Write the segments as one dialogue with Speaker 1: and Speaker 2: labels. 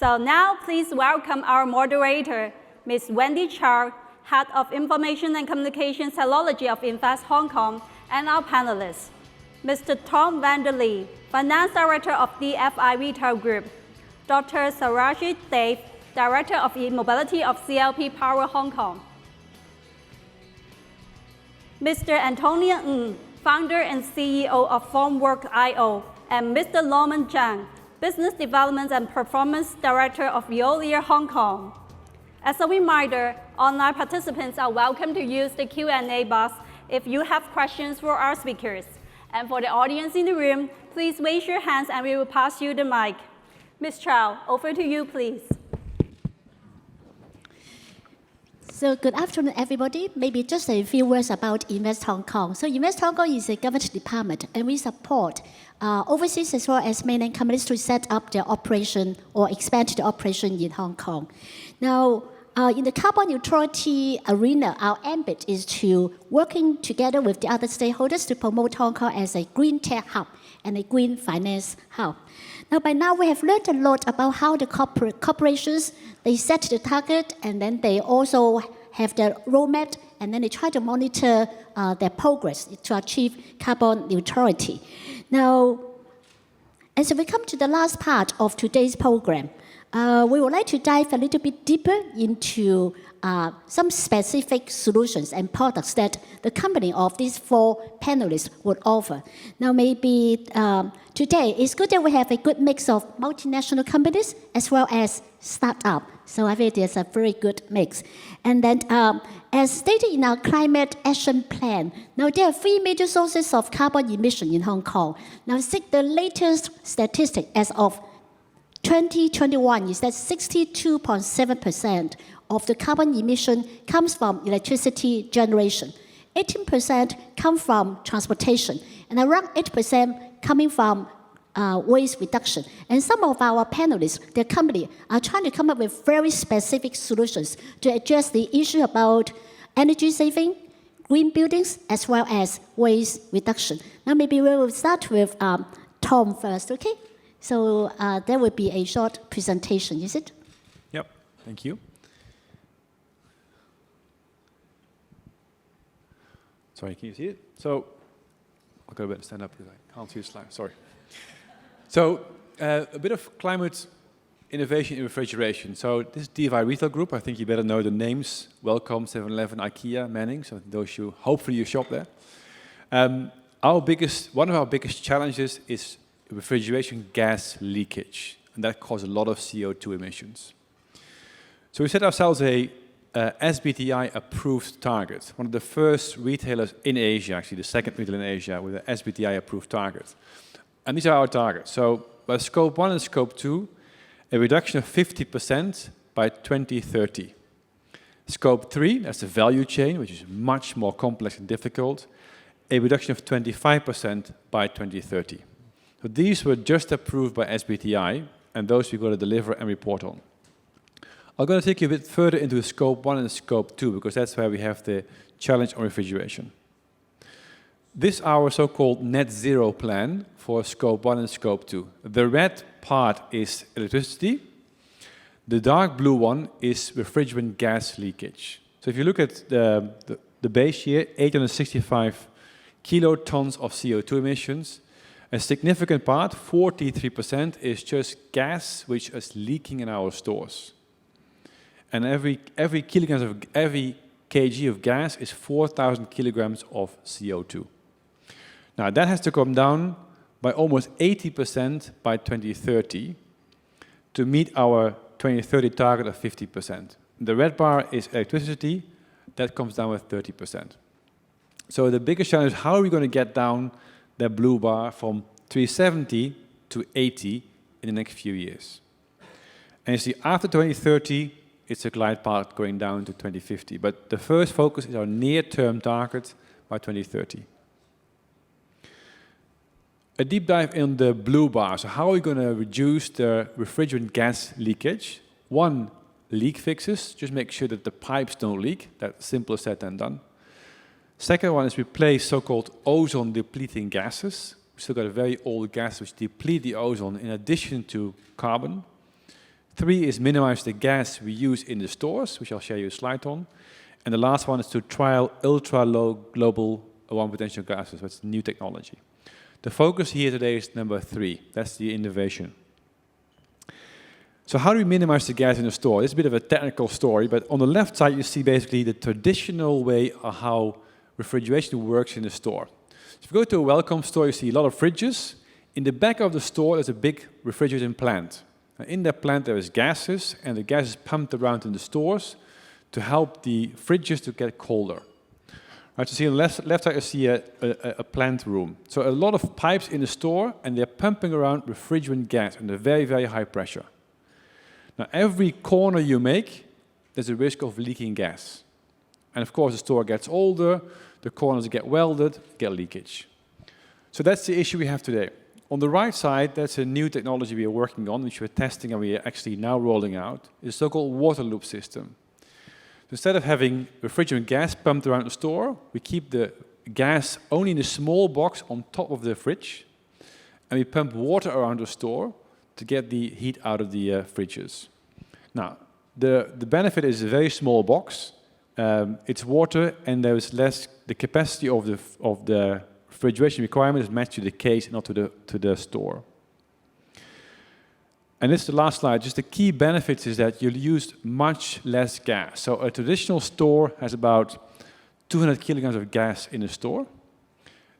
Speaker 1: So now please welcome our moderator, Ms. Wendy Chow, Head of Information and Communication Technology of Invest Hong Kong, and our panelists, Mr. Tom Vanderlee, Finance Director of DFI Retail Group, Dr. Saraansh Dave, Director of eMobility of CLP Power Hong Kong, Mr. Antonio Ng, Founder and CEO of Formwork IO, and Mr. Norman Cheng, Business Development and Performance Director of Veolia Hong Kong. As a reminder, online participants are welcome to use the Q&A box if you have questions for our speakers. And for the audience in the room, please raise your hands and we will pass you the mic. Ms. Chow, over to you, please.
Speaker 2: So good afternoon, everybody. Maybe just a few words about Invest Hong Kong. So Invest Hong Kong is a government department, and we support overseas as well as mainland companies to set up their operation or expand the operation in Hong Kong. Now, in the carbon neutrality arena, our ambit is to working together with the other stakeholders to promote Hong Kong as a green tech hub and a green finance hub. Now, by now, we have learned a lot about how the corporations, they set the target, and then they also have their roadmap, and then they try to monitor their progress to achieve carbon neutrality. Now, as we come to the last part of today's program, we would like to dive a little bit deeper into some specific solutions and products that the company of these four panelists would offer. Now, maybe today, it's good that we have a good mix of multinational companies as well as startup. So I think there's a very good mix. And then, as stated in our climate action plan, now there are three major sources of carbon emission in Hong Kong. Now, the latest statistic as of 2021 is that 62.7% of the carbon emission comes from electricity generation, 18% come from transportation, and around 8% coming from waste reduction. And some of our panelists, their company, are trying to come up with very specific solutions to address the issue about energy saving, green buildings, as well as waste reduction. Now maybe we will start with Tom first, okay? So there will be a short presentation, is it?
Speaker 3: Yep, thank you. Sorry, can you see it? So, I'll go a bit stand up because I can't see the slide, sorry. So, a bit of climate innovation in refrigeration. So, this is DFI Retail Group. I think you better know the names. Welcome, 7-Eleven, IKEA, Manning. So, those you, hopefully you shop there. One of our biggest challenges is refrigeration gas leakage. And that causes a lot of CO2 emissions. So, we set ourselves a SBTi-approved target. One of the first retailers in Asia, actually the second retailer in Asia, with an SBTi-approved target. And these are our targets. So by Scope 1 and Scope 2, a reduction of 50% by 2030. Scope 3, that's the value chain, which is much more complex and difficult, a reduction of 25% by 2030. So these were just approved by SBTi, and those we've got to deliver and report on. I'm going to take you a bit further into Scope 1 and Scope 2, because that's where we have the challenge on refrigeration. This is our so-called net zero plan for Scope 1 and Scope 2. The red part is electricity. The dark blue one is refrigerant gas leakage. So if you look at the base year, 865 kilotons of CO2 emissions, a significant part, 43%, is just gas which is leaking in our stores. And every kg of gas is 4,000 kilograms of CO2. Now that has to come down by almost 80% by 2030 to meet our 2030 target of 50%. The red bar is electricity, that comes down with 30%. So the biggest challenge is how are we going to get down that blue bar from 370 to 80 in the next few years. And you see after 2030, it's a glide path going down to 2050. But the first focus is our near-term target by 2030. A deep dive in the blue bar. So how are we going to reduce the refrigerant gas leakage? One, leak fixes. Just make sure that the pipes don't leak. That's simpler said than done. Second one is replace so-called ozone-depleting gases. We've still got a very old gas which deplete the ozone in addition to carbon. 3 is minimize the gas we use in the stores, which I'll share you a slide on. And the last one is to trial ultra-low global warming potential gases. That's new technology. The focus here today is number 3. That's the innovation. So how do we minimize the gas in the store? It's a bit of a technical story, but on the left side you see basically the traditional way of how refrigeration works in the store. So if you go to a welcome store, you see a lot of fridges. In the back of the store, there's a big refrigerating plant. Now, in that plant, there is gases, and the gas is pumped around in the stores to help the fridges to get colder. Right, so see on the left side, you see a plant room. So a lot of pipes in the store, and they're pumping around refrigerant gas under very, very high pressure. Now, every corner you make, there's a risk of leaking gas. And of course, the store gets older, the corners get welded, get leakage. So that's the issue we have today. On the right side, that's a new technology we are working on, which we're testing and we are actually now rolling out, is a so-called water loop system. So instead of having refrigerant gas pumped around the store, we keep the gas only in a small box on top of the fridge, and we pump water around the store to get the heat out of the fridges. Now, the benefit is a very small box. It's water, and there is less. The capacity of the refrigeration requirement is matched to the case, not to the store. And this is the last slide. Just the key benefits is that you'll use much less gas. So a traditional store has about 200 kilograms of gas in the store.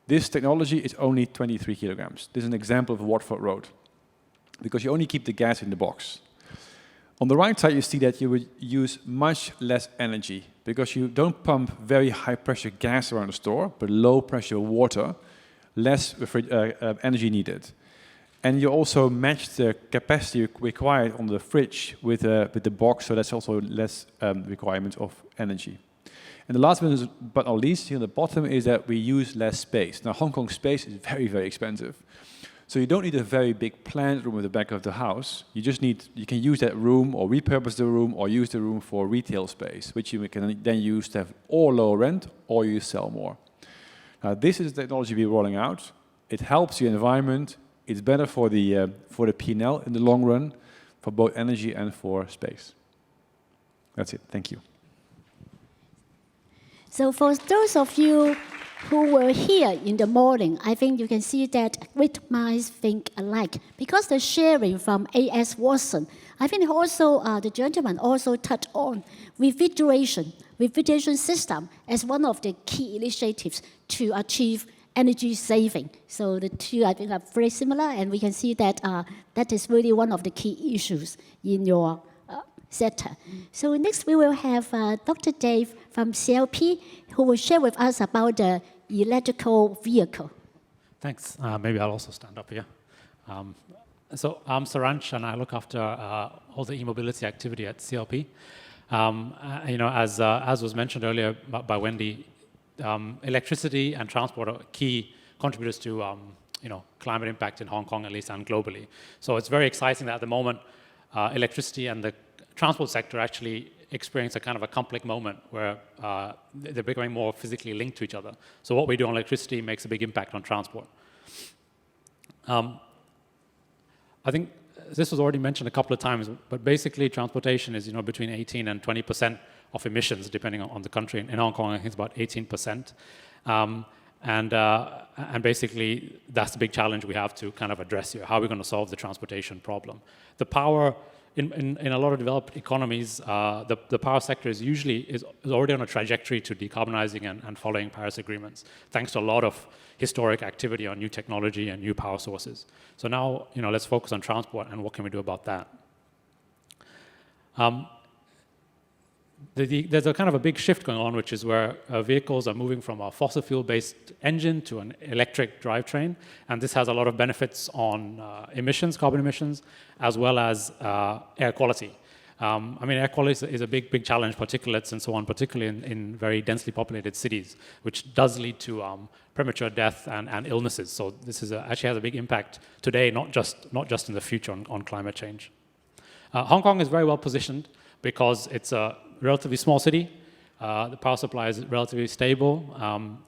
Speaker 3: This technology is only 23 kilograms. This is an example of Watford Road, because you only keep the gas in the box. On the right side, you see that you would use much less energy, because you don't pump very high pressure gas around the store, but low pressure water, less energy needed. And you also match the capacity required on the fridge with the box, so that's also less requirement of energy. And the last one, but not least, here on the bottom, is that we use less space. Now, Hong Kong space is very, very expensive. So you don't need a very big plant room at the back of the house. You just need, you can use that room or repurpose the room or use the room for retail space, which you can then use to have or lower rent or you sell more. Now, this is the technology we're rolling out. It helps the environment. It's better for the P&L in the long run, for both energy and for space. That's it. Thank you.
Speaker 2: So for those of you who were here in the morning, I think you can see that great minds think alike. Because the sharing from A.S. Watson, I think also the gentleman also touched on refrigeration system as one of the key initiatives to achieve energy saving. So the two, I think, are very similar, and we can see that that is really one of the key issues in your sector. So next we will have Dr. Dave from CLP, who will share with us about the electrical vehicle.
Speaker 4: Thanks. Maybe I'll also stand up here. So I'm Saraansh, and I look after all the e-mobility activity at CLP. As was mentioned earlier by Wendy, electricity and transport are key contributors to climate impact in Hong Kong, at least, and globally. So it's very exciting that at the moment, electricity and the transport sector actually experience a kind of a complex moment where they're becoming more physically linked to each other. So what we do on electricity makes a big impact on transport. I think this was already mentioned a couple of times, but basically transportation is between 18 and 20% of emissions, depending on the country. In Hong Kong, I think it's about 18%. And basically, that's the big challenge we have to kind of address here. How are we going to solve the transportation problem? The power, in a lot of developed economies, the power sector is already on a trajectory to decarbonizing and following Paris agreements, thanks to a lot of historic activity on new technology and new power sources. So now, let's focus on transport and what can we do about that. There's a kind of a big shift going on, which is where vehicles are moving from a fossil fuel-based engine to an electric drivetrain, and this has a lot of benefits on emissions, carbon emissions, as well as air quality. Air quality is a big challenge, particulates and so on, particularly in very densely populated cities, which does lead to premature death and illnesses. So this is actually has a big impact today, not just in the future on climate change. Hong Kong is very well positioned because it's a relatively small city. The power supply is relatively stable,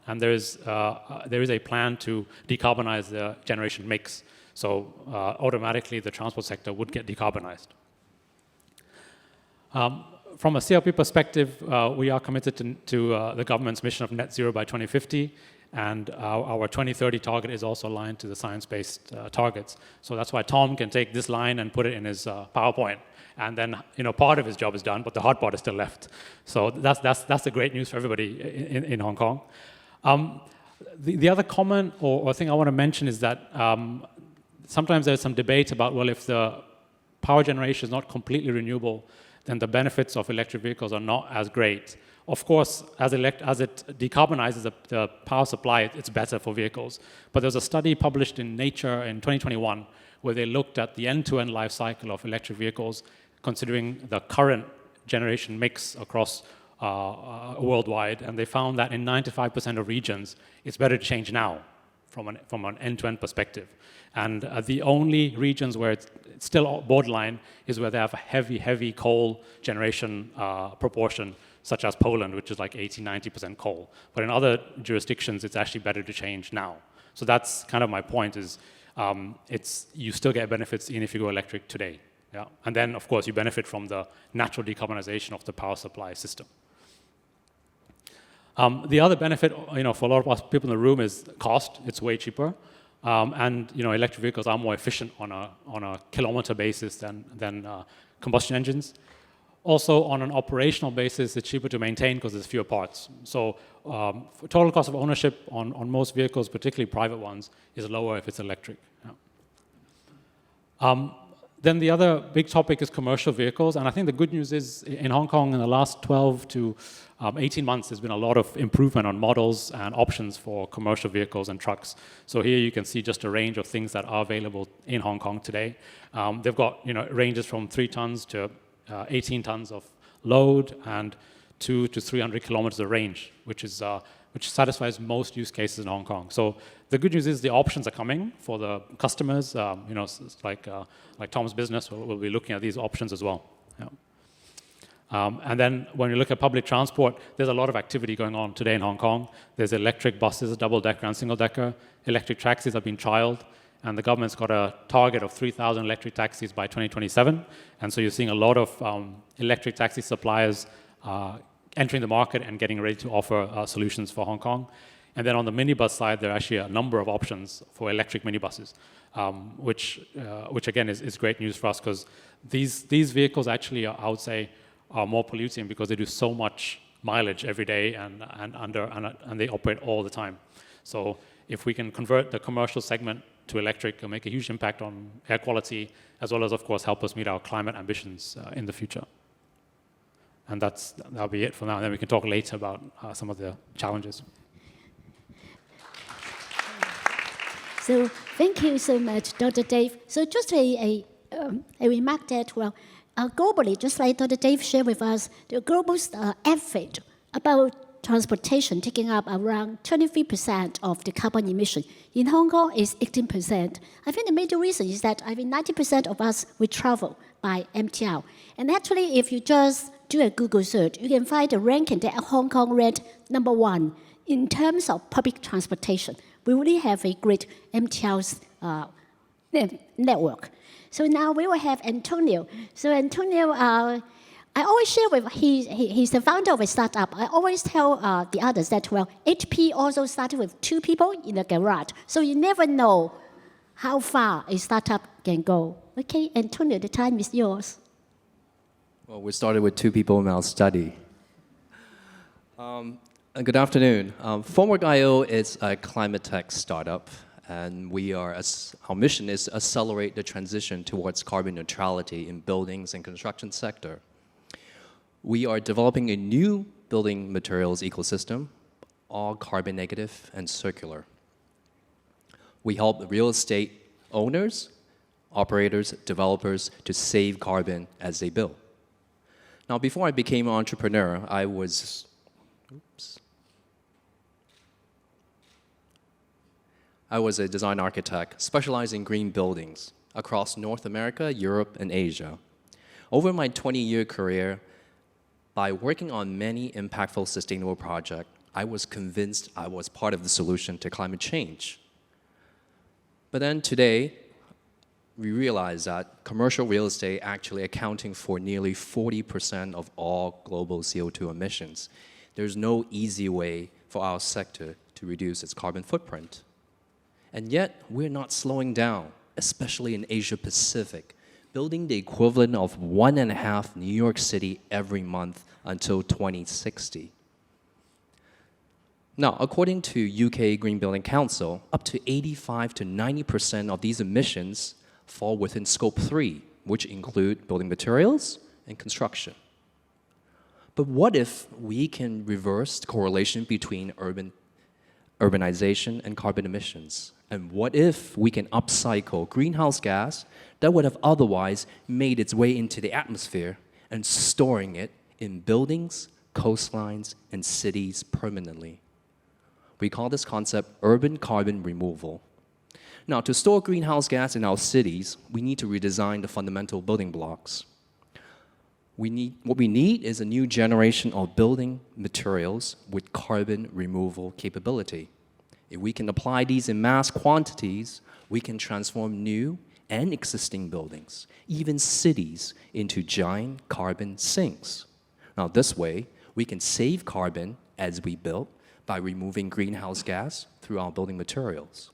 Speaker 4: and there is a plan to decarbonize the generation mix. So automatically, the transport sector would get decarbonized. From a CLP perspective, we are committed to the government's mission of net zero by 2050, and our 2030 target is also aligned to the science-based targets. So that's why Tom can take this line and put it in his PowerPoint, and then part of his job is done, but the hard part is still left. So that's the great news for everybody in Hong Kong. The other comment or thing I want to mention is that sometimes there's some debate about, well, if the power generation is not completely renewable, then the benefits of electric vehicles are not as great. Of course, as it decarbonizes the power supply, it's better for vehicles. But there's a study published in Nature in 2021 where they looked at the end-to-end life cycle of electric vehicles, considering the current generation mix across worldwide, and they found that in 95% of regions, it's better to change now from an end-to-end perspective. And the only regions where it's still borderline is where they have a heavy coal generation proportion, such as Poland, which is like 80-90% coal. But in other jurisdictions, it's actually better to change now. So that's kind of my point is you still get benefits even if you go electric today. Yeah? And then, of course, you benefit from the natural decarbonization of the power supply system. The other benefit, for a lot of people in the room is cost. It's way cheaper. And electric vehicles are more efficient on a kilometer basis than combustion engines. Also, on an operational basis, it's cheaper to maintain because there's fewer parts. So total cost of ownership on most vehicles, particularly private ones, is lower if it's electric. Yeah. Then the other big topic is commercial vehicles. And I think the good news is in Hong Kong in the last 12 to 18 months, there's been a lot of improvement on models and options for commercial vehicles and trucks. So here you can see just a range of things that are available in Hong Kong today. They've got ranges from 3 tons to 18 tons of load and 200 to 300 kilometers of range, which satisfies most use cases in Hong Kong. So the good news is the options are coming for the customers. Like Tom's business will be looking at these options as well. Yeah. And then when you look at public transport, there's a lot of activity going on today in Hong Kong. There's electric buses, double-decker and single-decker. Electric taxis have been trialed, and the government's got a target of 3,000 electric taxis by 2027. And so you're seeing a lot of electric taxi suppliers entering the market and getting ready to offer solutions for Hong Kong. And then on the minibus side, there are actually a number of options for electric minibuses, which again is great news for us because these vehicles actually, I would say, are more polluting because they do so much mileage every day and they operate all the time. So if we can convert the commercial segment to electric, it'll make a huge impact on air quality, as well as, of course, help us meet our climate ambitions in the future. And that'll be it for now. And then we can talk later about some of the challenges.
Speaker 2: So thank you so much, Dr. Dave. So just a remark that, globally, just like Dr. Dave shared with us, the global effort about transportation taking up around 23% of the carbon emission. In Hong Kong, it's 18%. I think the major reason is that 90% of us, we travel by MTR. And actually, if you just do a Google search, you can find the ranking that Hong Kong ranked #1 in terms of public transportation. We really have a great MTR network. So now we will have Antonio. So Antonio, I always share with, he's the founder of a startup. I always tell the others that, HP also started with 2 people in a garage. So you never know how far a startup can go. Okay, Antonio, the time is yours.
Speaker 5: Well, we started with 2 people in our study. Good afternoon. Formwork.io is a climate tech startup. And our mission is to accelerate the transition towards carbon neutrality in buildings and construction sector. We are developing a new building materials ecosystem, all carbon negative and circular. We help real estate owners, operators, developers to save carbon as they build. Now, before I became an entrepreneur, I was a design architect specializing in green buildings across North America, Europe, and Asia. Over my 20-year career, by working on many impactful sustainable projects, I was convinced I was part of the solution to climate change. But then today, we realize that commercial real estate actually accounting for nearly 40% of all global CO2 emissions. There's no easy way for our sector to reduce its carbon footprint. And yet, we're not slowing down, especially in Asia Pacific, building the equivalent of 1.5 New York City every month until 2060. Now, according to UK Green Building Council, up to 85 to 90% of these emissions fall within Scope 3, which include building materials and construction. But what if we can reverse the correlation between urbanization and carbon emissions? And what if we can upcycle greenhouse gas that would have otherwise made its way into the atmosphere and storing it in buildings, coastlines, and cities permanently? We call this concept urban carbon removal. Now, to store greenhouse gas in our cities, we need to redesign the fundamental building blocks. What we need is a new generation of building materials with carbon removal capability. If we can apply these in mass quantities, we can transform new and existing buildings, even cities, into giant carbon sinks. Now, this way, we can save carbon as we build by removing greenhouse gas through our building materials.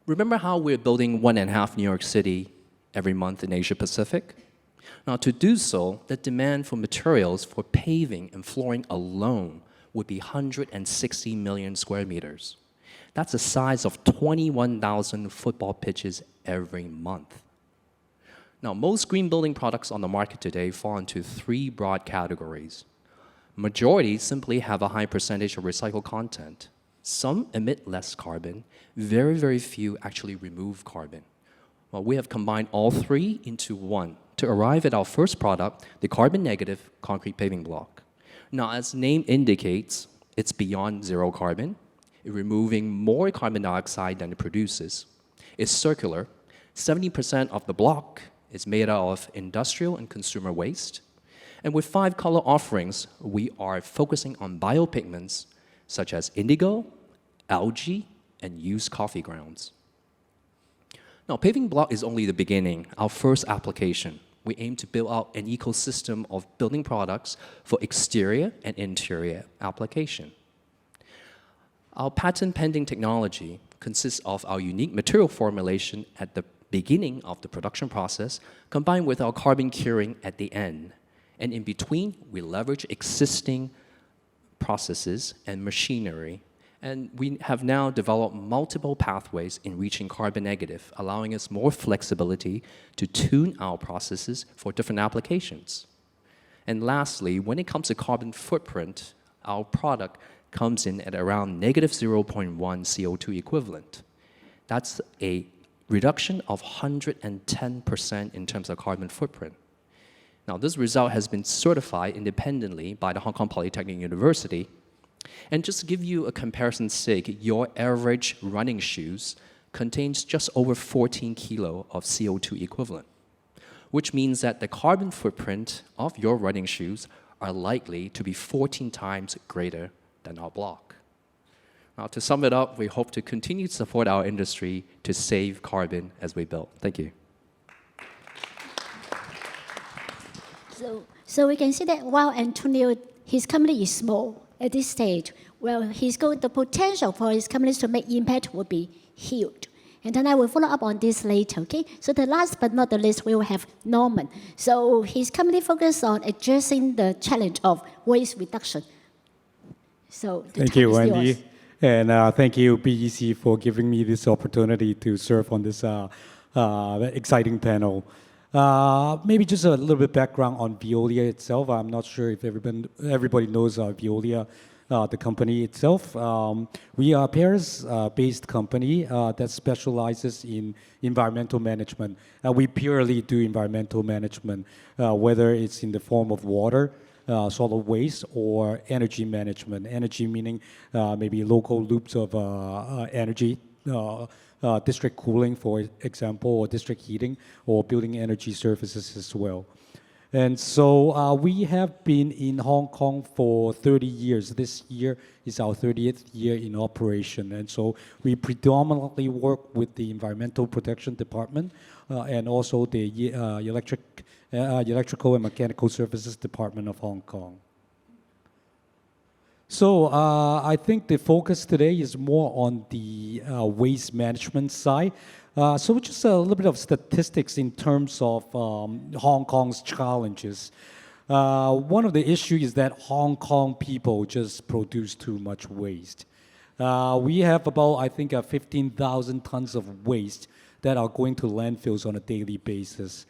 Speaker 5: Remember how we're building 1.5 New York City every month in Asia Pacific? Now, to do so, the demand for materials for paving and flooring alone would be 160 million square meters. That's the size of 21,000 football pitches every month. Now, most green building products on the market today fall into 3 broad categories. Majority simply have a high percentage of recycled content. Some emit less carbon. Very, very few actually remove carbon. Well, we have combined all 3 into one to arrive at our first product, the carbon-negative concrete paving block. Now, as the name indicates, it's beyond zero carbon, removing more carbon dioxide than it produces. It's circular. 70% of the block is made out of industrial and consumer waste. And with 5 color offerings, we are focusing on biopigments such as indigo, algae, and used coffee grounds. Now, paving block is only the beginning, our first application. We aim to build out an ecosystem of building products for exterior and interior application. Our patent-pending technology consists of our unique material formulation at the beginning of the production process, combined with our carbon curing at the end. And in between, we leverage existing processes and machinery. And we have now developed multiple pathways in reaching carbon negative, allowing us more flexibility to tune our processes for different applications. And lastly, when it comes to carbon footprint, our product comes in at around negative 0.1 CO2 equivalent. That's a reduction of 110% in terms of carbon footprint. Now, this result has been certified independently by the Hong Kong Polytechnic University. And just to give you a comparison's sake, your average running shoes contains just over 14 kilo of CO2 equivalent, which means that the carbon footprint of your running shoes are likely to be 14 times greater than our block. Now, to sum it up, we hope to continue to support our industry to save carbon as we build. Thank you.
Speaker 2: So we can see that while Antonio, his company is small at this stage, well, the potential for his companies to make impact will be huge. And then I will follow up on this later, okay? So the last but not the least, we will have Norman. So his company focuses on addressing the challenge of waste reduction. So
Speaker 6: thank you, Wendy. And thank you, BEC, for giving me this opportunity to serve on this exciting panel. Maybe just a little bit background on Veolia itself. I'm not sure if everybody knows Veolia, the company itself. We are a Paris-based company that specializes in environmental management. We purely do environmental management, whether it's in the form of water, solid waste, or energy management. Energy meaning maybe local loops of energy, district cooling, for example, or district heating, or building energy services as well. And so we have been in Hong Kong for 30 years. This year is our 30th year in operation. And so we predominantly work with the Environmental Protection Department and also the Electrical and Mechanical Services Department of Hong Kong. So I think the focus today is more on the waste management side. So just a little bit of statistics in terms of Hong Kong's challenges. One of the issues is that Hong Kong people just produce too much waste. We have about, I think, 15,000 tons of waste that are going to landfills on a daily basis,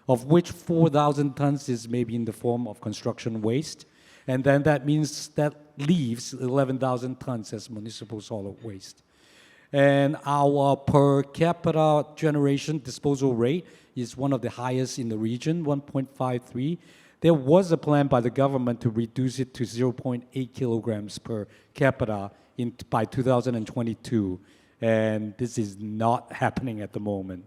Speaker 6: of which 4,000 tons is maybe in the form of construction waste. And then that means that leaves 11,000 tons as municipal solid waste. And our per capita generation disposal rate is one of the highest in the region, 1.53. There was a plan by the government to reduce it to 0.8 kilograms per capita by 2022. And this is not happening at the moment.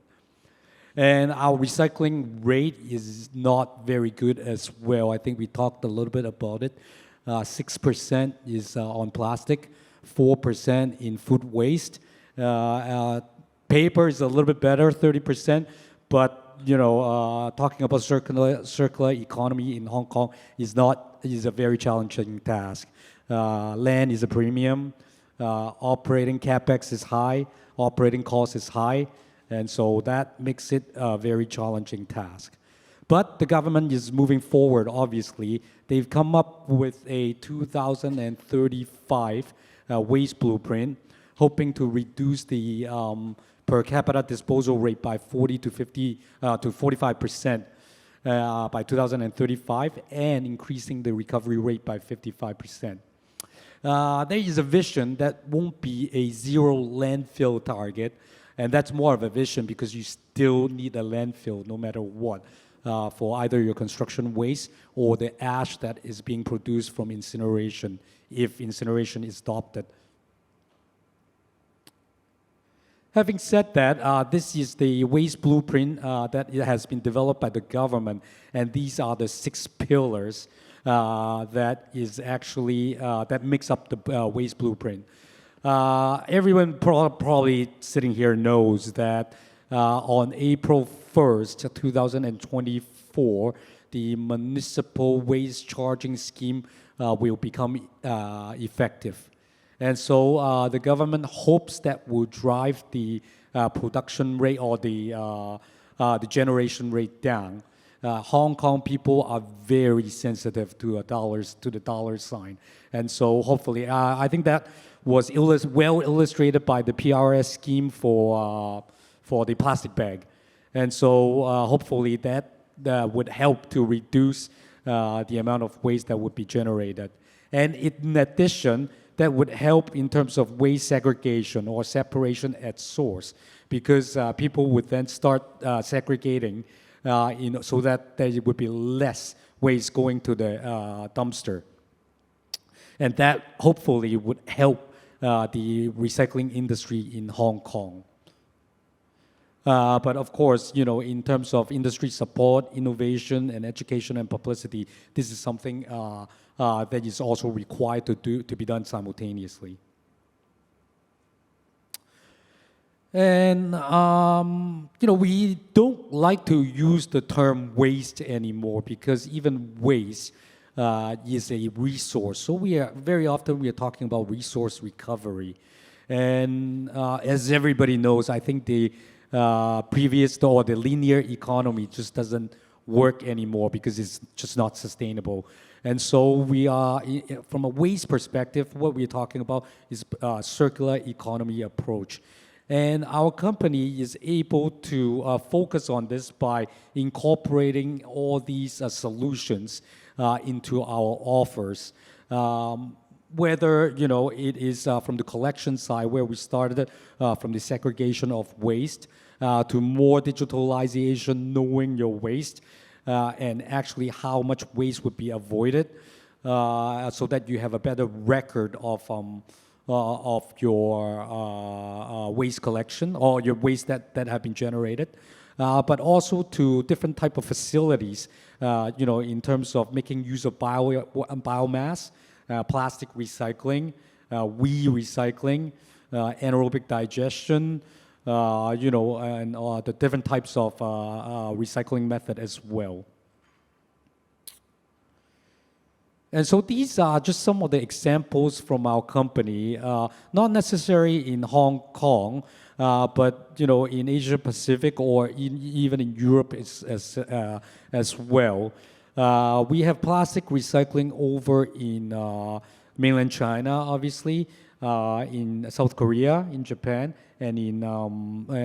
Speaker 6: And our recycling rate is not very good as well. I think we talked a little bit about it. 6% is on plastic, 4% in food waste. Paper is a little bit better, 30%. But talking about circular economy in Hong Kong is a very challenging task. Land is a premium. Operating capex is high. Operating cost is high. And so that makes it a very challenging task. But the government is moving forward, obviously. They've come up with a 2035 waste blueprint, hoping to reduce the per capita disposal rate by 40 to 45% by 2035, and increasing the recovery rate by 55%. There is a vision that won't be a zero landfill target. And that's more of a vision because you still need a landfill no matter what for either your construction waste or the ash that is being produced from incineration, if incineration is adopted. Having said that, this is the waste blueprint that has been developed by the government, and these are the 6 pillars that is actually that makes up the waste blueprint. Everyone probably sitting here knows that on April 1st, 2024, the municipal waste charging scheme will become effective. And so the government hopes that will drive the production rate or the generation rate down. Hong Kong people are very sensitive to the dollar sign. And so hopefully, I think that was well illustrated by the PRS scheme for the plastic bag. And so hopefully that would help to reduce the amount of waste that would be generated. And in addition, that would help in terms of waste segregation or separation at source, because people would then start segregating so that there would be less waste going to the dumpster. And that hopefully would help the recycling industry in Hong Kong. But of course, in terms of industry support, innovation, and education and publicity, this is something that is also required to be done simultaneously. And we don't like to use the term waste anymore, because even waste is a resource. So very often we are talking about resource recovery. And as everybody knows, I think the previous or the linear economy just doesn't work anymore because it's just not sustainable. And so we are, from a waste perspective, what we're talking about is a circular economy approach. And our company is able to focus on this by incorporating all these solutions into our offers. Whether it is from the collection side, where we started from the segregation of waste, to more digitalization, knowing your waste, and actually how much waste would be avoided, so that you have a better record of your waste collection or your waste that have been generated. but also to different type of facilities, in terms of making use of biomass, plastic recycling, recycling, anaerobic digestion, and the different types of recycling method as well. And so these are just some of the examples from our company, not necessarily in Hong Kong, but in Asia Pacific or even in Europe as well. We have plastic recycling over in mainland China, obviously, in South Korea, in Japan, and in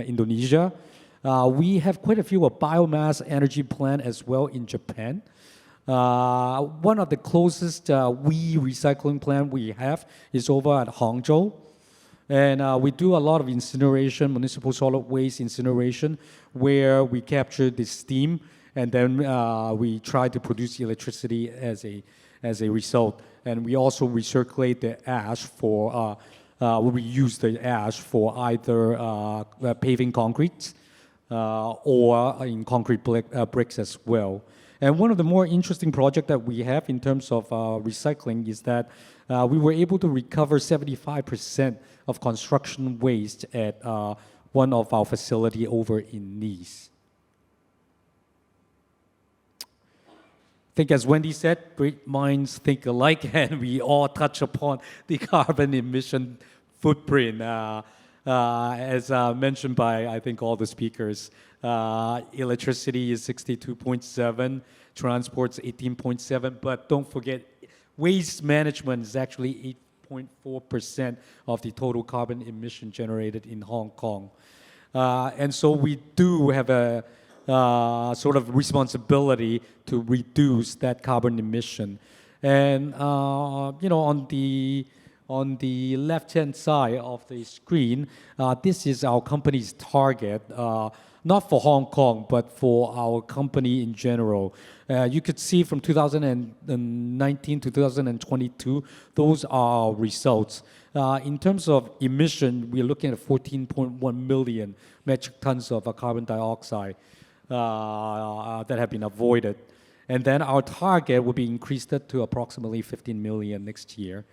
Speaker 6: Indonesia. We have quite a few biomass energy plant as well in Japan. One of the closest recycling plant we have is over at Hangzhou. And we do a lot of incineration, municipal solid waste incineration, where we capture the steam and then we try to produce electricity as a result. And we also recirculate the ash for, we use the ash for either paving concrete or in concrete bricks as well. And one of the more interesting projects that we have in terms of recycling is that we were able to recover 75% of construction waste at one of our facility over in Nice. I think as Wendy said, great minds think alike, and we all touch upon the carbon emission footprint. As mentioned by, I think, all the speakers, electricity is 62.7, transport's 18.7, but don't forget, waste management is actually 8.4% of the total carbon emission generated in Hong Kong. And so we do have a sort of responsibility to reduce that carbon emission. And on the left-hand side of the screen, this is our company's target, not for Hong Kong, but for our company in general. You could see from 2019 to 2022, those are our results. In terms of emission, we're looking at 14.1 million metric tons of carbon dioxide that have been avoided. And then our target will be increased to approximately 15 million next year.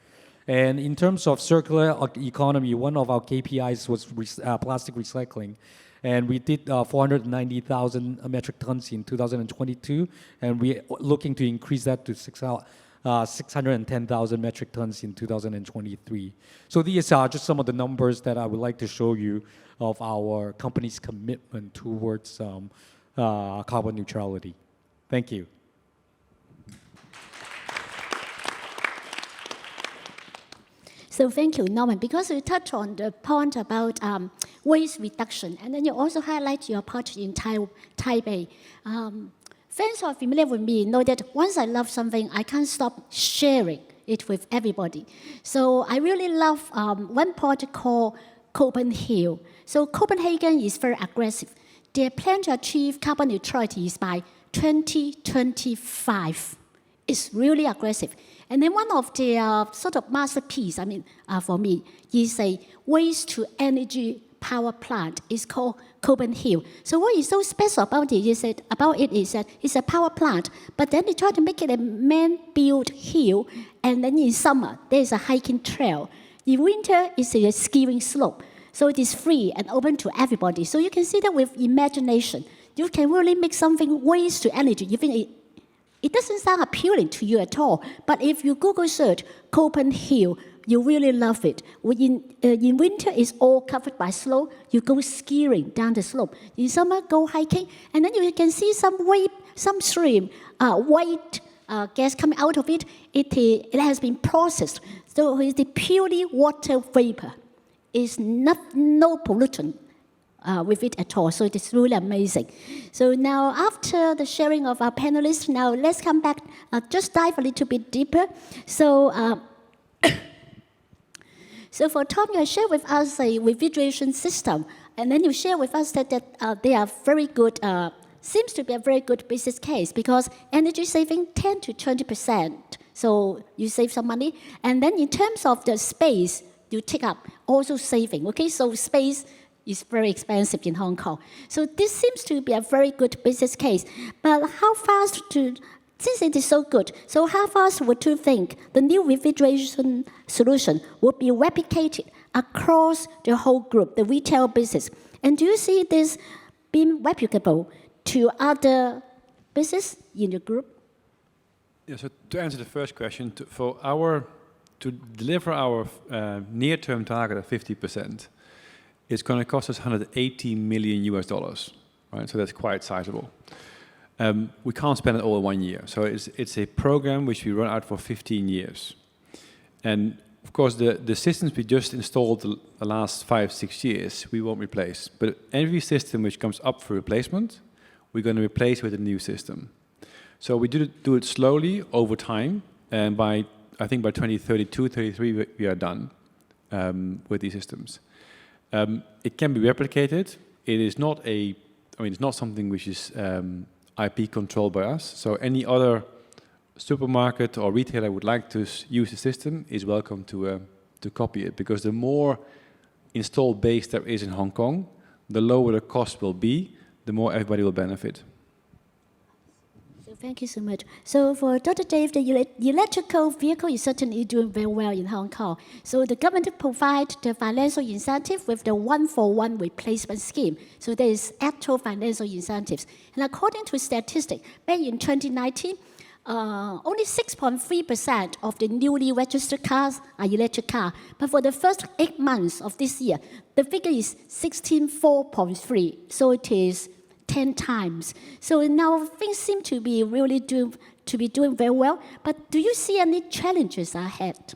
Speaker 6: And in terms of circular economy, one of our KPIs was plastic recycling. And we did 490,000 metric tons in 2022, and we're looking to increase that to 610,000 metric tons in 2023. So these are just some of the numbers that I would like to show you of our company's commitment towards carbon neutrality. Thank you.
Speaker 2: So thank you, Norman, because you touched on the point about waste reduction, and then you also highlight your part in Taipei. Fans who are familiar with me know that once I love something, I can't stop sharing it with everybody. So I really love one project called Copenhagen. So Copenhagen is very aggressive. Their plan to achieve carbon neutrality is by 2025. It's really aggressive. And then one of their sort of masterpiece, for me, is a waste-to-energy power plant. It's called Copenhagen. So what is so special about it is that it's a power plant, but then they try to make it a man-built hill, and then in summer, there's a hiking trail. In winter, it's a skiing slope. So it is free and open to everybody. So you can see that with imagination, you can really make something waste-to-energy. You think it doesn't sound appealing to you at all, but if you Google search Copenhagen, you really love it. In winter, it's all covered by snow. You go skiing down the slope. In summer, go hiking, and then you can see some stream, white gas coming out of it. It has been processed, so it's the purely water vapor. It's no pollutant with it at all. So it is really amazing. So now, after the sharing of our panelists, now let's come back, just dive a little bit deeper. So, so for Tom, you share with us a refrigeration system, and then you share with us that they are very good, seems to be a very good business case because energy saving 10 to 20%. So you save some money. And then in terms of the space you take up, also saving. Okay, so space is very expensive in Hong Kong. So this seems to be a very good business case. But how fast since it is so good, so how fast would you think the new refrigeration solution would be replicated across the whole group, the retail business? And do you see this being replicable to other business in the group?
Speaker 3: Yeah, so to answer the first question, to deliver our near-term target of 50%, it's going to cost us $180 million, right? So that's quite sizable. We can't spend it all in 1 year. So it's a program which we run out for 15 years. And of course, the systems we just installed the last 5-6 years, we won't replace. But every system which comes up for replacement, we're going to replace with a new system. So we do it slowly over time, and I think by 2032, 33, we are done with these systems. It can be replicated. It is not it's not something which is IP controlled by us. So any other supermarket or retailer would like to use the system is welcome to copy it, because the more installed base there is in Hong Kong, the lower the cost will be, the more everybody will benefit.
Speaker 2: So thank you so much. So for Dr. Dave, the electrical vehicle is certainly doing very well in Hong Kong. So the government provide the financial incentive with the 1-for-1 replacement scheme. So there is actual financial incentives. And according to statistics, back in 2019, only 6.3% of the newly registered cars are electric cars. But for the first 8 months of this year, the figure is 16.4%. So it is 10 times. So now things seem to be really doing very well. But do you see any challenges ahead?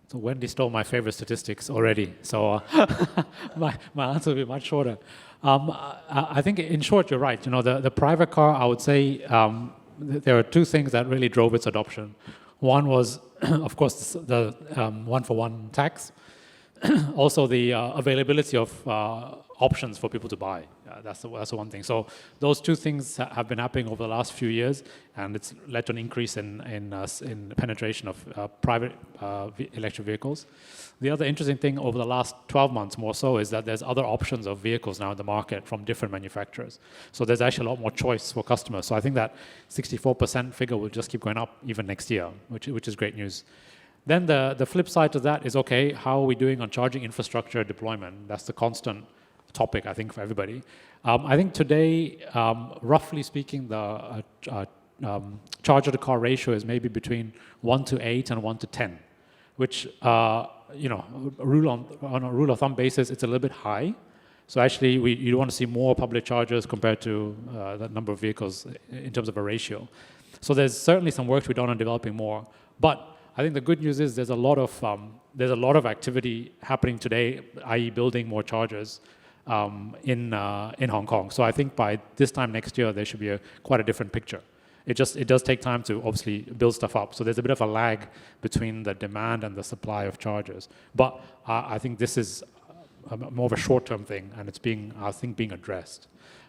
Speaker 4: So Wendy stole my favorite statistics already. So my answer will be much shorter. I think in short, you're right. The private car, I would say, there are two things that really drove its adoption. One was, of course, the 1-for-1 tax. Also, the availability of options for people to buy. That's the one thing. So those two things have been happening over the last few years, and it's led to an increase in penetration of private electric vehicles. The other interesting thing over the last 12 months more so is that there's other options of vehicles now in the market from different manufacturers. So there's actually a lot more choice for customers. So I think that 64% figure will just keep going up even next year, which is great news. Then the flip side to that is, okay, how are we doing on charging infrastructure deployment? That's the constant topic, I think, for everybody. I think today, roughly speaking, the charger-to-car ratio is maybe between 1:8 and 1:10, which, on a rule of thumb basis, it's a little bit high. So actually, you want to see more public chargers compared to the number of vehicles in terms of a ratio. So there's certainly some work to be done on developing more. But I think the good news is there's a lot of activity happening today, i.e. building more chargers in Hong Kong. So I think by this time next year, there should be quite a different picture. It does take time to obviously build stuff up. So there's a bit of a lag between the demand and the supply of chargers. But I think this is more of a short-term thing, and it's being addressed.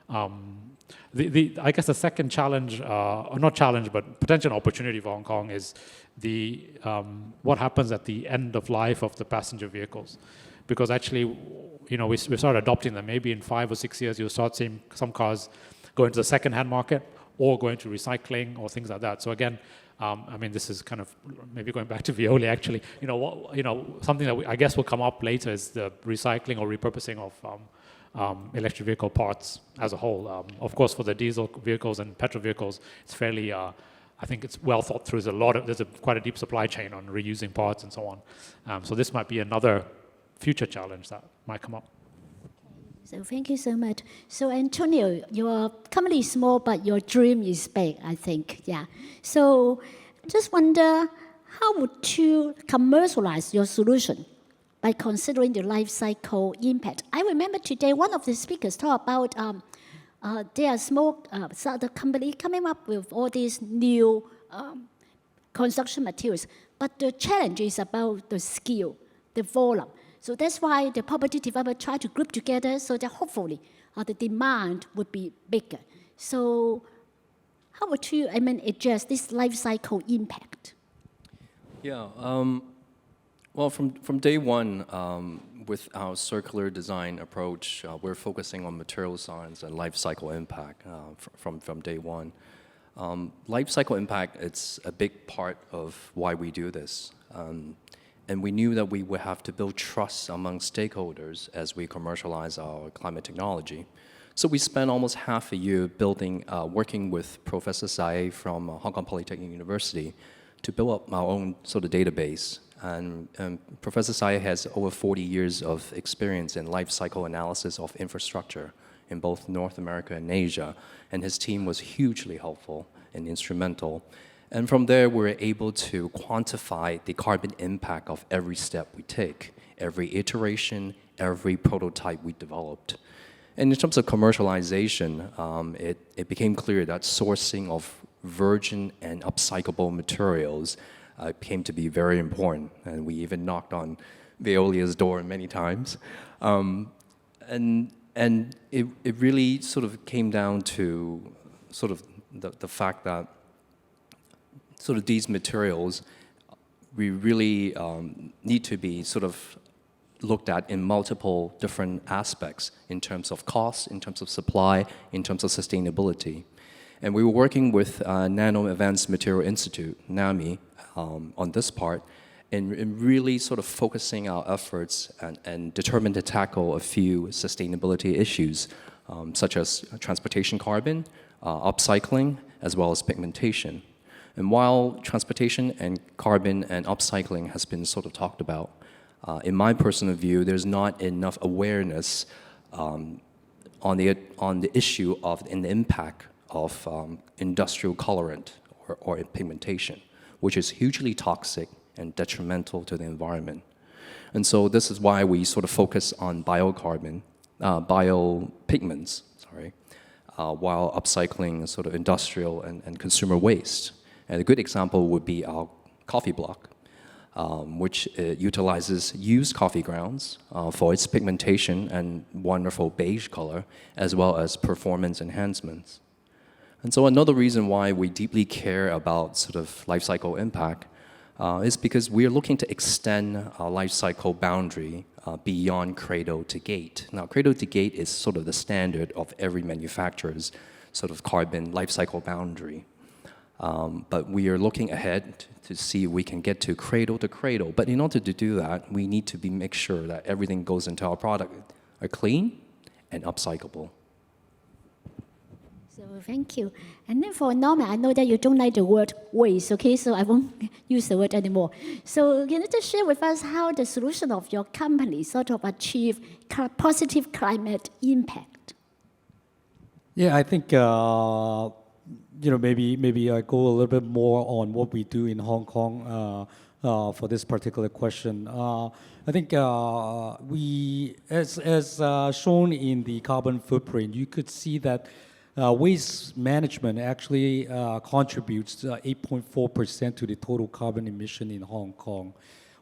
Speaker 4: I guess the second challenge, or not challenge, but potential opportunity for Hong Kong is what happens at the end of life of the passenger vehicles. Because actually, we start adopting them. Maybe in 5 or 6 years, you'll start seeing some cars go into the second-hand market or go into recycling or things like that. So again, this is kind of maybe going back to Veolia. Actually, something that I guess will come up later is the recycling or repurposing of electric vehicle parts as a whole. Of course, for the diesel vehicles and petrol vehicles, it's fairly. I think it's well thought through. There's quite a deep supply chain on reusing parts and so on. So this might be another future challenge that might come up.
Speaker 2: So thank you so much. So Antonio, your company is small, but your dream is big, I think. Yeah. So just wonder, how would you commercialize your solution by considering the life cycle impact? I remember today one of the speakers talked about there are small startup company coming up with all these new construction materials, but the challenge is about the skill, the volume. So that's why the property developer try to group together so that hopefully the demand would be bigger. So how would you, address this life cycle impact?
Speaker 5: Yeah, well, from day one, with our circular design approach, we're focusing on material science and life cycle impact from day one. Life cycle impact, it's a big part of why we do this. And we knew that we would have to build trust among stakeholders as we commercialize our climate technology. So we spent almost half a year working with Professor Sai from Hong Kong Polytechnic University to build up our own sort of database. And Professor Sai has over 40 years of experience in life cycle analysis of infrastructure in both North America and Asia. And his team was hugely helpful and instrumental. And from there, we're able to quantify the carbon impact of every step we take, every iteration, every prototype we developed. And in terms of commercialization, it became clear that sourcing of virgin and upcyclable materials came to be very important. And we even knocked on Veolia's door many times. And it really sort of came down to sort of the fact that sort of these materials, we really need to be sort of looked at in multiple different aspects in terms of cost, in terms of supply, in terms of sustainability. And we were working with Nano Advanced Material Institute, NAMI, on this part, and really sort of focusing our efforts and determined to tackle a few sustainability issues, such as transportation carbon, upcycling, as well as pigmentation. And while transportation and carbon and upcycling has been sort of talked about, in my personal view, there's not enough awareness on the issue of the impact of industrial colorant or pigmentation, which is hugely toxic and detrimental to the environment. And so this is why we sort of focus on biopigments, while upcycling sort of industrial and consumer waste. And a good example would be our coffee block, which utilizes used coffee grounds for its pigmentation and wonderful beige color, as well as performance enhancements. And so another reason why we deeply care about sort of life cycle impact is because we are looking to extend our life cycle boundary beyond cradle to gate. Now, cradle to gate is sort of the standard of every manufacturer's sort of carbon life cycle boundary. But we are looking ahead to see if we can get to cradle. But in order to do that, we need to make sure that everything goes into our product are clean and upcyclable.
Speaker 2: So thank you. And then for Norman, I know that you don't like the word waste, okay? So I won't use the word anymore. So can you just share with us how the solution of your company sort of achieve positive climate impact?
Speaker 6: Yeah, I think maybe I go a little bit more on what we do in Hong Kong for this particular question. I think we, as shown in the carbon footprint, you could see that waste management actually contributes 8.4% to the total carbon emission in Hong Kong.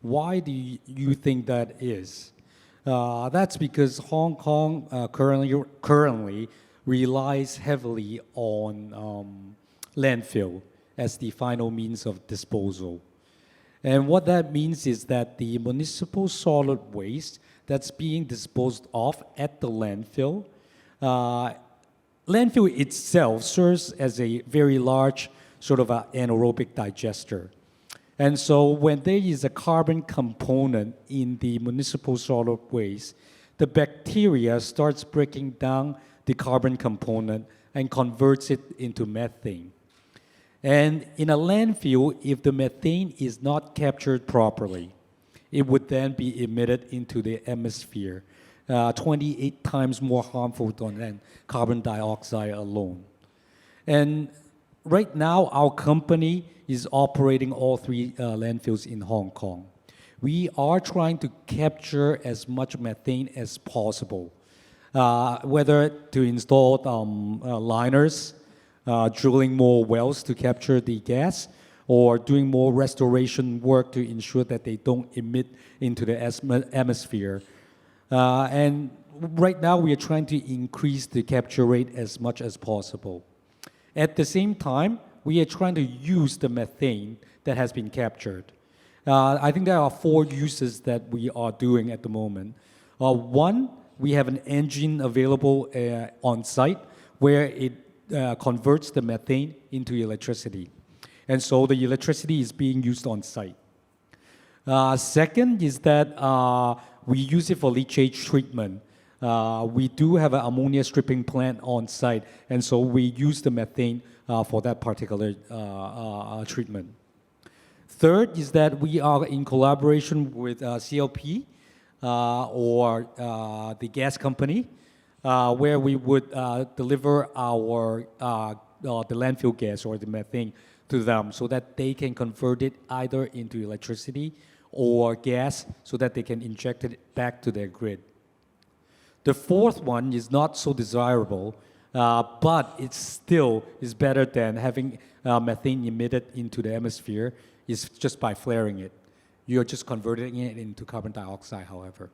Speaker 6: Why do you think that is? That's because Hong Kong currently relies heavily on landfill as the final means of disposal. And what that means is that the municipal solid waste that's being disposed of at the landfill, landfill itself serves as a very large sort of anaerobic digester. And so when there is a carbon component in the municipal solid waste, the bacteria starts breaking down the carbon component and converts it into methane. And in a landfill, if the methane is not captured properly, it would then be emitted into the atmosphere, 28 times more harmful than carbon dioxide alone. And right now, our company is operating all three landfills in Hong Kong. We are trying to capture as much methane as possible. Whether to install liners, drilling more wells to capture the gas, or doing more restoration work to ensure that they don't emit into the atmosphere. And right now, we are trying to increase the capture rate as much as possible. At the same time, we are trying to use the methane that has been captured. I think there are 4 uses that we are doing at the moment. One, we have an engine available on site where it converts the methane into electricity. And so the electricity is being used on site. Second is that we use it for leachate treatment. We do have an ammonia stripping plant on site, and so we use the methane for that particular treatment. Third is that we are in collaboration with CLP or the gas company, where we would deliver our the landfill gas or the methane to them so that they can convert it either into electricity or gas so that they can inject it back to their grid. The fourth one is not so desirable, but it still is better than having methane emitted into the atmosphere, is just by flaring it. You're just converting it into carbon dioxide, however.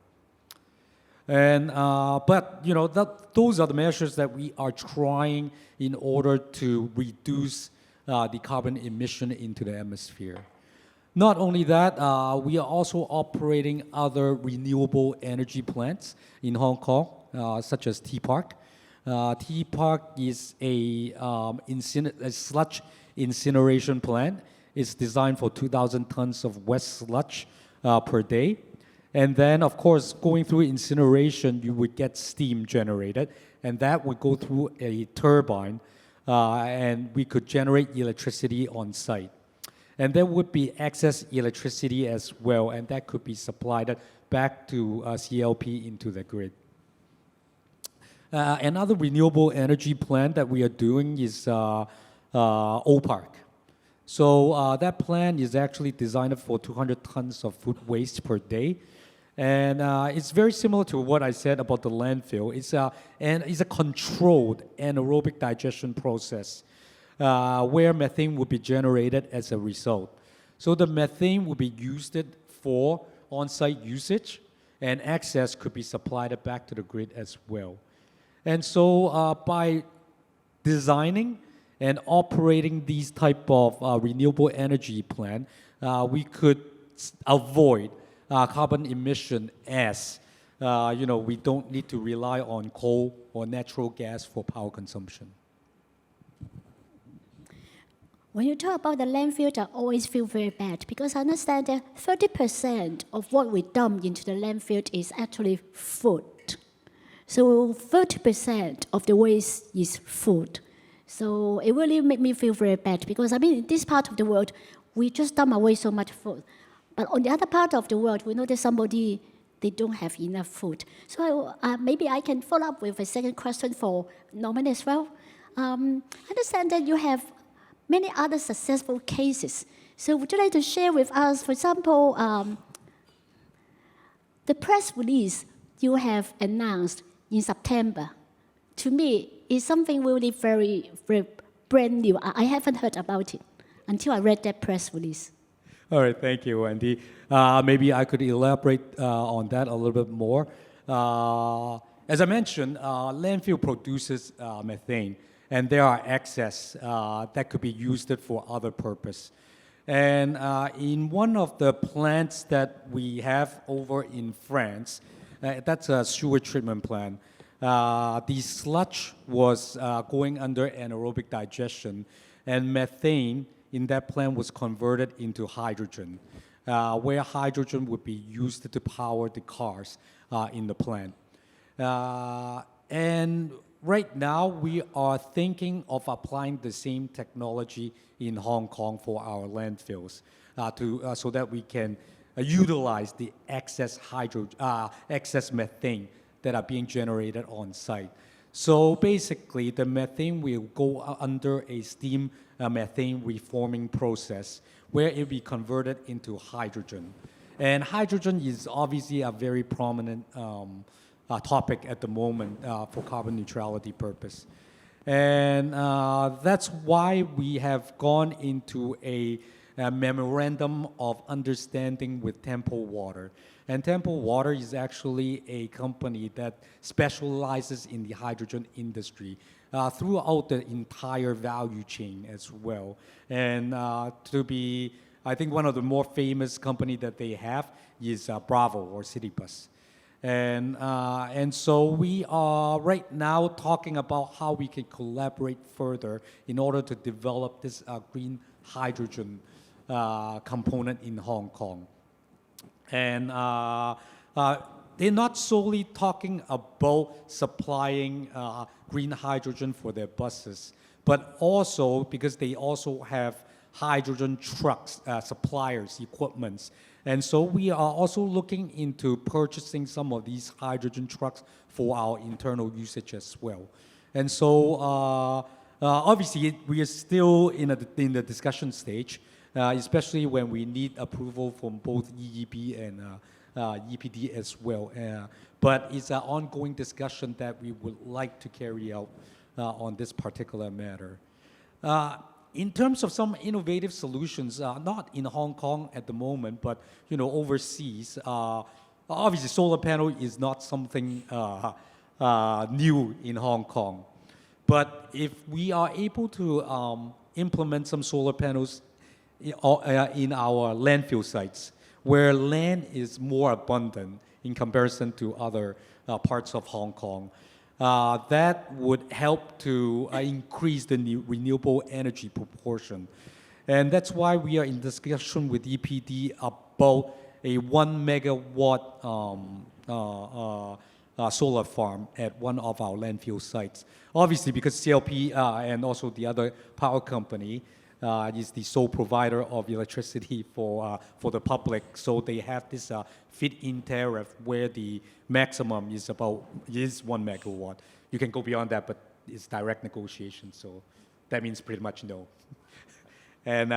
Speaker 6: And, but, you know, those are the measures that we are trying in order to reduce the carbon emission into the atmosphere. Not only that, we are also operating other renewable energy plants in Hong Kong, such as T Park. T Park is a sludge incineration plant. It's designed for 2,000 tons of wet sludge per day. And then, of course, going through incineration, you would get steam generated, and that would go through a turbine, and we could generate electricity on site. And there would be excess electricity as well, and that could be supplied back to CLP into the grid. Another renewable energy plant that we are doing is O-Park. So that plant is actually designed for 200 tons of food waste per day. And it's very similar to what I said about the landfill. It's a controlled anaerobic digestion process where methane will be generated as a result. So the methane will be used for on-site usage, and excess could be supplied back to the grid as well. And so by designing and operating these type of renewable energy plant, we could avoid carbon emission as we don't need to rely on coal or natural gas for power consumption.
Speaker 2: When you talk about the landfill, I always feel very bad because I understand that 30% of what we dump into the landfill is actually food. So 30% of the waste is food. So it really made me feel very bad because, I mean, in this part of the world, we just dump away so much food. But on the other part of the world, we know that they don't have enough food. So maybe I can follow up with a second question for Norman as well. I understand that you have many other successful cases. So would you like to share with us, for example, the press release you have announced in September? To me, is something really very, very brand new. I haven't heard about it until I read that press release.
Speaker 6: All right, thank you, Wendy. Maybe I could elaborate on that a little bit more. As I mentioned, landfill produces methane, and there are excess that could be used for other purpose. And in one of the plants that we have over in France, that's a sewage treatment plant, the sludge was going under anaerobic digestion, and methane in that plant was converted into hydrogen, where hydrogen would be used to power the cars in the plant. And right now, we are thinking of applying the same technology in Hong Kong for our landfills so that we can utilize the excess methane that are being generated on site. So basically, the methane will go under a steam methane reforming process where it will be converted into hydrogen. And hydrogen is obviously a very prominent topic at the moment for carbon neutrality purpose. And that's why we have gone into a memorandum of understanding with Temple Water. And Temple Water is actually a company that specializes in the hydrogen industry throughout the entire value chain as well. And to be, I think one of the more famous company that they have is Bravo or Citybus. And so we are right now talking about how we can collaborate further in order to develop this green hydrogen component in Hong Kong. And they're not solely talking about supplying green hydrogen for their buses, but also because they also have hydrogen trucks, suppliers, equipments. And so we are also looking into purchasing some of these hydrogen trucks for our internal usage as well. And so obviously we are still in the discussion stage, especially when we need approval from both EEB and EPD as well. But it's an ongoing discussion that we would like to carry out on this particular matter. In terms of some innovative solutions, not in Hong Kong at the moment, but overseas, obviously solar panel is not something new in Hong Kong. But if we are able to implement some solar panels in our landfill sites, where land is more abundant in comparison to other parts of Hong Kong, that would help to increase the renewable energy proportion. And that's why we are in discussion with EPD about a 1 megawatt solar farm at one of our landfill sites. Obviously, because CLP and also the other power company is the sole provider of electricity for the public, so they have this fit-in tariff where the maximum is 1 megawatt. You can go beyond that, but it's direct negotiation, so that means pretty much no. And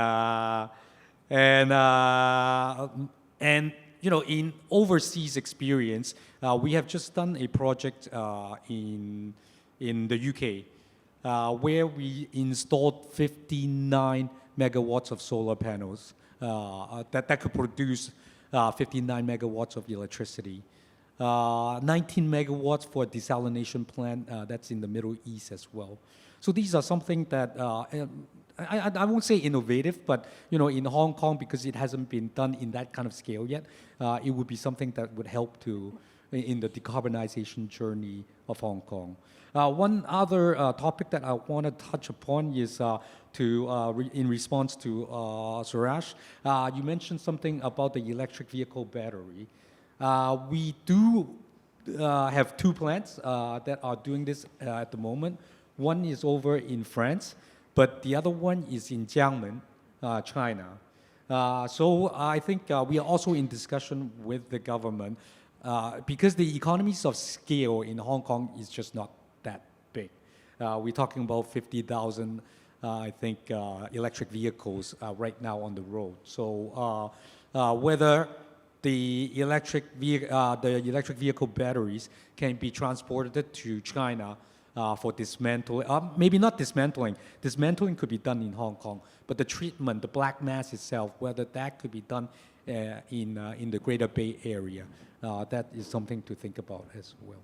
Speaker 6: in overseas experience, we have just done a project in the UK where we installed 59 megawatts of solar panels that could produce 59 megawatts of electricity. 19 megawatts for a desalination plant that's in the Middle East as well. So these are something that I won't say innovative, but in Hong Kong, because it hasn't been done in that kind of scale yet, it would be something that would help in the decarbonization journey of Hong Kong. One other topic that I want to touch upon is in response to Saraansh. You mentioned something about the electric vehicle battery. We do have 2 plants that are doing this at the moment. One is over in France, but the other one is in Jiangmen, China. So I think we are also in discussion with the government because the economies of scale in Hong Kong is just not that big. We're talking about 50,000, I think, electric vehicles right now on the road. So whether the electric vehicle batteries can be transported to China for dismantling, maybe not dismantling. Dismantling could be done in Hong Kong, but the treatment, the black mass itself, whether that could be done in the Greater Bay Area, that is something to think about as well.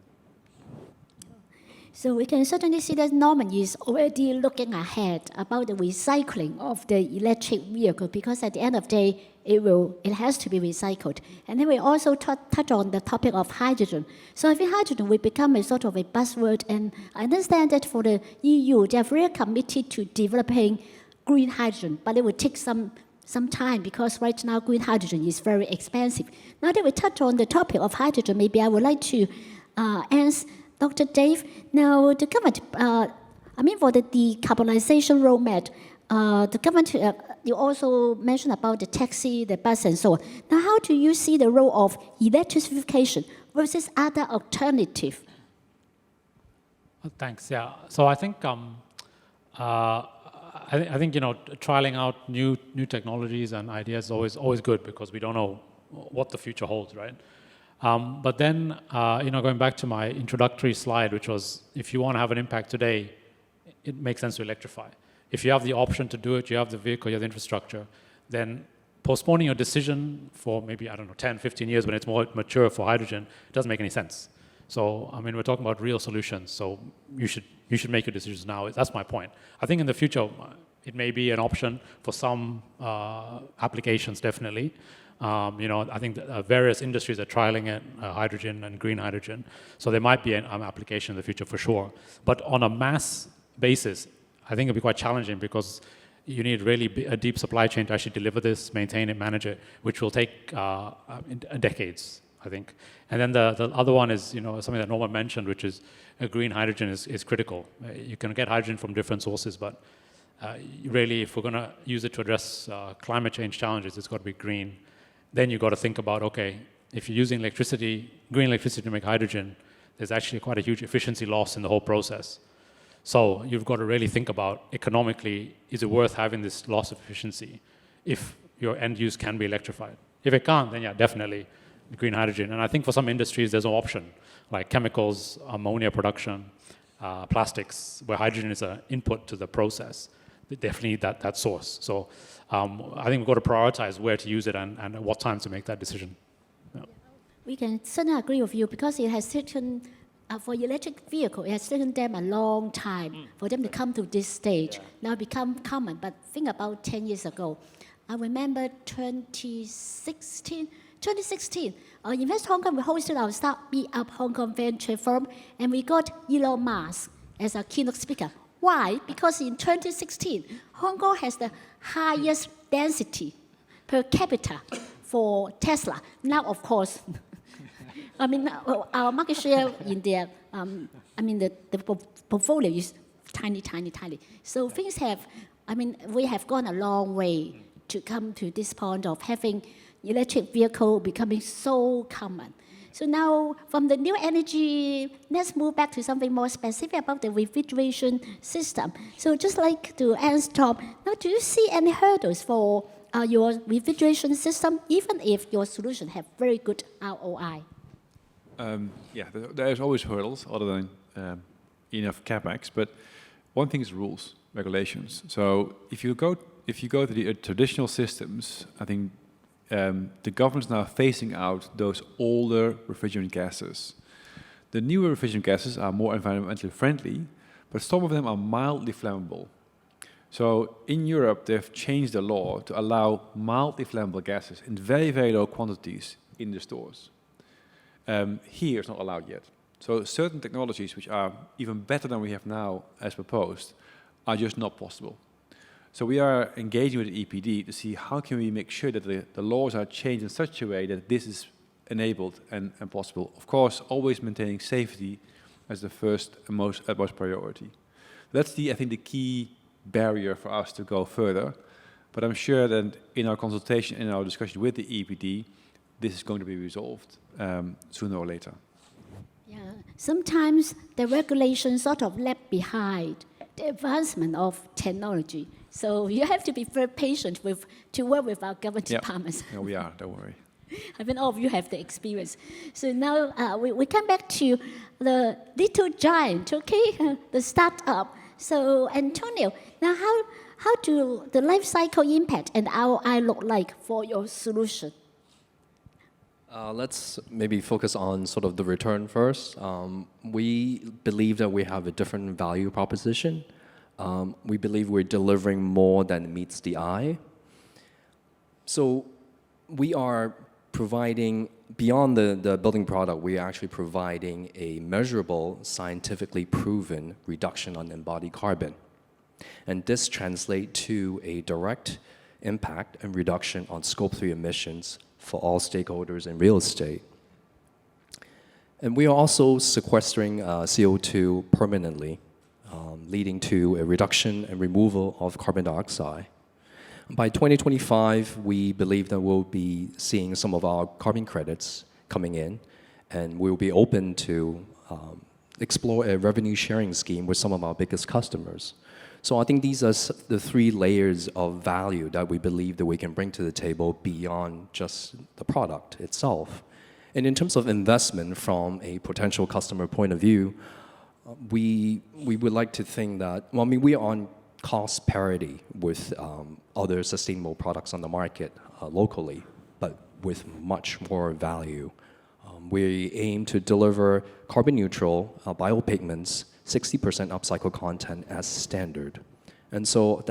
Speaker 2: So we can certainly see that Norman is already looking ahead about the recycling of the electric vehicle, because at the end of the day, it has to be recycled. And then we also touch on the topic of hydrogen. So I think hydrogen will become a sort of a buzzword, and I understand that for the EU, they are very committed to developing green hydrogen, but it will take some time, because right now green hydrogen is very expensive. Now that we touch on the topic of hydrogen, maybe I would like to ask Dr. Dave, now the government, for the decarbonization roadmap, the government, you also mentioned about the taxi, the bus, and so on. Now, how do you see the role of electrification versus other alternatives?
Speaker 4: Thanks. Yeah. So I think trialing out new technologies and ideas is always good, because we don't know what the future holds, right? But then, going back to my introductory slide, which was, if you want to have an impact today, it makes sense to electrify. If you have the option to do it, you have the vehicle, you have the infrastructure, then postponing your decision for maybe, 10, 15 years when it's more mature for hydrogen, doesn't make any sense. So, we're talking about real solutions, so you should make your decisions now. That's my point. I think in the future, it may be an option for some applications, definitely. I think that, various industries are trialing it, hydrogen and green hydrogen. So there might be an application in the future for sure. But on a mass basis, I think it'll be quite challenging because you need really a deep supply chain to actually deliver this, maintain it, manage it, which will take decades, I think. And then the other one is, something that Norman mentioned, which is green hydrogen is critical. You can get hydrogen from different sources, but really, if we're going to use it to address climate change challenges, it's got to be green. Then you've got to think about, okay, if you're using green electricity to make hydrogen, there's actually quite a huge efficiency loss in the whole process. So you've got to really think about economically, is it worth having this loss of efficiency if your end use can be electrified? If it can't, then yeah, definitely green hydrogen. And I think for some industries, there's no option, like chemicals, ammonia production, plastics, where hydrogen is an input to the process. They definitely need that source. So I think we've got to prioritize where to use it and at what time to make that decision. Yeah.
Speaker 2: We can certainly agree with you because it has taken, for electric vehicle, it has taken them a long time for them to come to this stage. Now it become common, but think about 10 years ago. I remember 2016, Invest Hong Kong, we hosted our Start Me Up Hong Kong Venture Forum, and we got Elon Musk as a keynote speaker. Why? Because in 2016, Hong Kong has the highest density per capita for Tesla. Now, of course, our market share in the portfolio is tiny. So things have, we have gone a long way to come to this point of having electric vehicle becoming so common. So now, from the new energy, let's move back to something more specific about the refrigeration system. So just like to ask Tom, now do you see any hurdles for your refrigeration system, even if your solution have very good ROI?
Speaker 3: There's always hurdles other than enough capex, but one thing is rules, regulations. So if you go to the traditional systems, I think the government's now phasing out those older refrigerant gases. The newer refrigerant gases are more environmentally friendly, but some of them are mildly flammable. So in Europe, they've changed the law to allow mildly flammable gases in very, very low quantities in the stores. Here, it's not allowed yet. So certain technologies which are even better than we have now as proposed are just not possible. So we are engaging with the EPD to see how can we make sure that the laws are changed in such a way that this is enabled and possible. Of course, always maintaining safety as the first and utmost priority. That's I think the key barrier for us to go further. But I'm sure that in our consultation, in our discussion with the EPD, this is going to be resolved sooner or later.
Speaker 2: Yeah, sometimes the regulations sort of left behind the advancement of technology. So you have to be very patient to work with our government departments.
Speaker 3: No, we are, don't worry.
Speaker 2: All of you have the experience. So now we come back to the little giant, okay, the startup. So Antonio, now how do the life cycle impact and ROI look like for your solution?
Speaker 5: Let's maybe focus on sort of the return first. We believe that we have a different value proposition. We believe we're delivering more than meets the eye. So we are providing, beyond the building product, we are actually providing a measurable, scientifically proven reduction on embodied carbon. And this translates to a direct impact and reduction on Scope 3 emissions for all stakeholders in real estate. And we are also sequestering CO2 permanently, leading to a reduction and removal of carbon dioxide. By 2025, we believe that we'll be seeing some of our carbon credits coming in, and we'll be open to explore a revenue sharing scheme with some of our biggest customers. So I think these are the three layers of value that we believe that we can bring to the table beyond just the product itself. And in terms of investment from a potential customer point of view, we would like to think that, we are on cost parity with other sustainable products on the market locally, but with much more value. We aim to deliver carbon neutral biopigments, 60% upcycle content as standard. And so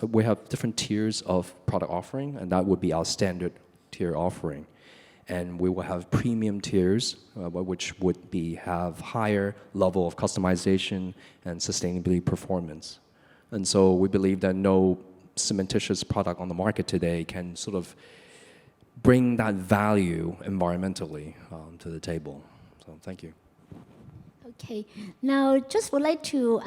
Speaker 5: we have different tiers of product offering, and that would be our standard tier offering. And we will have premium tiers, which would have higher level of customization and sustainability performance. And so we believe that no cementitious product on the market today can sort of bring that value environmentally to the table. So thank you.
Speaker 2: Okay, now just would like to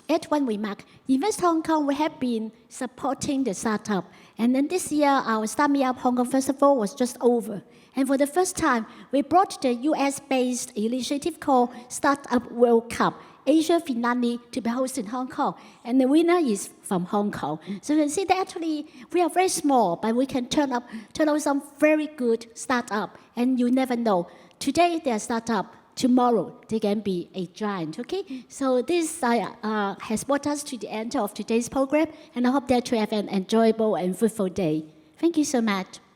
Speaker 2: add one remark. Invest Hong Kong, we have been supporting the startup. And then this year, our Start Me Up Hong Kong Festival was just over. And for the first time, we brought the US-based initiative called Startup World Cup, Asia finale, to be hosted in Hong Kong. And the winner is from Hong Kong. So you can see that actually we are very small, but we can turn out some very good startup. And you never know. Today, they are startup. Tomorrow, they can be a giant, okay? So this has brought us to the end of today's program, and I hope that you have an enjoyable and fruitful day. Thank you so much.